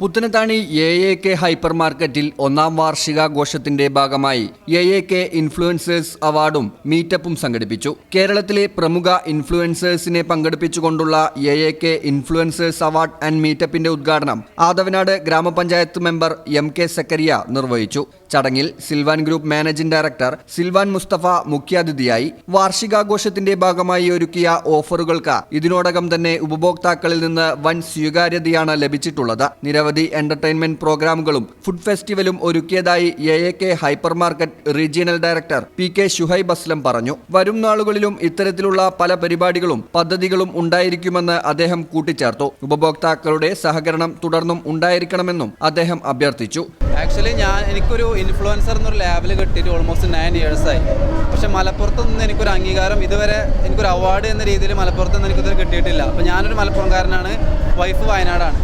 Puthanathani AAK hyper മാർക്കറ്റിൽ ഒന്നാം വാർഷികാഘോഷത്തിന്റെ ഭാഗമായി AAK ഇൻഫ്ലുവൻസേഴ്സ് അവാർഡും മീറ്റപ്പും സംഘടിപ്പിച്ചു. കേരളത്തിലെ പ്രമുഖ ഇൻഫ്ലുവൻസേഴ്സിനെ പങ്കെടുപ്പിച്ചുകൊണ്ടുള്ള AAK ഇൻഫ്ലുവൻസേഴ്സ് അവാർഡ് ആൻഡ് മീറ്റപ്പിന്റെ ഉദ്ഘാടനം ആദവനാട് ഗ്രാമപഞ്ചായത്ത് മെമ്പർ MK സക്കരിയ നിർവഹിച്ചു. ചടങ്ങിൽ Silvan group managing director Silvan Mustafa മുഖ്യാതിഥിയായി. വാർഷികാഘോഷത്തിന്റെ ഭാഗമായി ഒരുക്കിയ ഓഫറുകൾക്ക് ഇതിനോടകം തന്നെ ഉപഭോക്താക്കളിൽ നിന്ന് വൻ സ്വീകാര്യതയാണ് ലഭിച്ചിട്ടുള്ളത്. നിരവധി എന്റർടൈൻമെന്റ് പ്രോഗ്രാമുകളും ഫുഡ് ഫെസ്റ്റിവലും ഒരുക്കിയതായി AAK hyper market regional director PK Shuhaib Aslam പറഞ്ഞു. വരും നാളുകളിലും ഇത്തരത്തിലുള്ള പല പരിപാടികളും പദ്ധതികളും ഉണ്ടായിരിക്കുമെന്ന് അദ്ദേഹം കൂട്ടിച്ചേർത്തു. ഉപഭോക്താക്കളുടെ സഹകരണം തുടർന്നും ഉണ്ടായിരിക്കണമെന്നും അദ്ദേഹം അഭ്യർത്ഥിച്ചു. ആക്ച്വലി എനിക്കൊരു ഇൻഫ്ലുവൻസർ എന്നൊരു ലാബിൽ കിട്ടിയിട്ട് ഓൾമോസ്റ്റ് 9 years ആയി. പക്ഷെ മലപ്പുറത്ത് നിന്ന് എനിക്കൊരു അംഗീകാരം ഇതുവരെ എനിക്കൊരു അവാർഡ് എന്ന രീതിയിൽ മലപ്പുറത്ത് നിന്ന് എനിക്കിതുവരെ കിട്ടിയിട്ടില്ല. അപ്പോൾ ഞാനൊരു മലപ്പുറംകാരനാണ്, വൈഫ് വയനാടാണ്.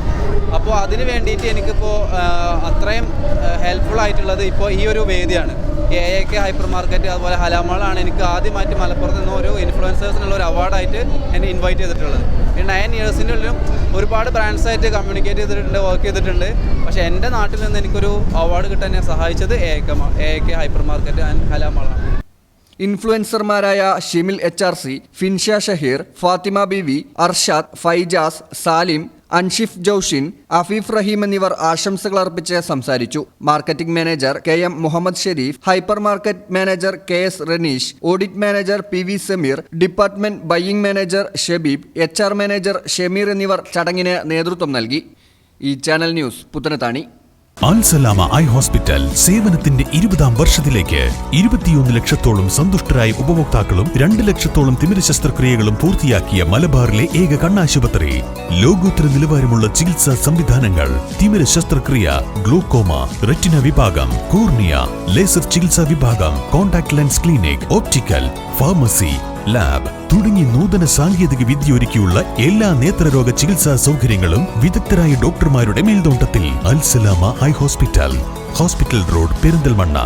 അപ്പോൾ അതിന് വേണ്ടിയിട്ട് എനിക്കിപ്പോൾ അത്രയും ഹെൽപ്ഫുൾ ആയിട്ടുള്ളത് ഇപ്പോൾ ഈ ഒരു വേദിയാണ്. AAK ഹൈപ്പർ മാർക്കറ്റ് അതുപോലെ ഹലാമാളാണ് എനിക്ക് ആദ്യമായിട്ട് മലപ്പുറത്ത് നിന്ന് ഒരു ഇൻഫ്ലുവൻസേഴ്സിനുള്ള ഒരു അവാർഡായിട്ട് എന്നെ ഇൻവൈറ്റ് ചെയ്തിട്ടുള്ളത്. ഈ 9 yearsൻ്റെ ഉള്ളിലും ഒരുപാട് ബ്രാൻഡ്സായിട്ട് കമ്മ്യൂണിക്കേറ്റ് ചെയ്തിട്ടുണ്ട്, വർക്ക് ചെയ്തിട്ടുണ്ട്. പക്ഷേ എൻ്റെ നാട്ടിൽ നിന്ന് എനിക്കൊരു അവാർഡ് കിട്ടാൻ ഞാൻ സഹായിച്ചത് AAK ഹൈപ്പർ മാർക്കറ്റ് ആൻഡ് ഹലാമാളാണ്. ഇൻഫ്ലുവൻസർമാരായ ഷിമിൽ HRC, ഫിൻഷ ഷഹീർ, ഫാത്തിമ ബിവി, അർഷാദ്, ഫൈജാസ്, സാലിം, അൻഷിഫ് ജൌഷിൻ, അഫീഫ് റഹീം എന്നിവർ ആശംസകൾ അർപ്പിച്ച് സംസാരിച്ചു. Marketing manager KM Muhammad Shareef, hyper market manager KS Raneesh, audit manager PV Sameer, department buying manager Shabeeb, HR manager Shameer എന്നിവർ ചടങ്ങിന് നേതൃത്വം നൽകി. ഈ channel news Puthanathani. Alsalama eye hospital സേവനത്തിന്റെ 20ാം വർഷത്തിലേക്ക് 21 ലക്ഷത്തോളം സന്തുഷ്ടരായ ഉപഭോക്താക്കളും 2 ലക്ഷത്തോളം തിമിര ശസ്ത്രക്രിയകളും പൂർത്തിയാക്കിയ മലബാറിലെ ഏക കണ്ണാശുപത്രി. ലോകോത്തര നിലവാരമുള്ള ചികിത്സാ സംവിധാനങ്ങൾ, തിമിര ശസ്ത്രക്രിയ, ഗ്ലോക്കോമ, റെറ്റിന വിഭാഗം, കോർണിയ, ലേസർ ചികിത്സാ വിഭാഗം, contact lens clinic, optical, pharmacy, lab തുടങ്ങി നൂതന സാങ്കേതിക വിദ്യ ഒരുക്കിയുള്ള എല്ലാ നേത്രരോഗ ചികിത്സാ സൗകര്യങ്ങളും വിദഗ്ധരായ ഡോക്ടർമാരുടെ മേൽനോട്ടത്തിൽ. Al Salama eye hospital, hospital road, Perinthalmanna.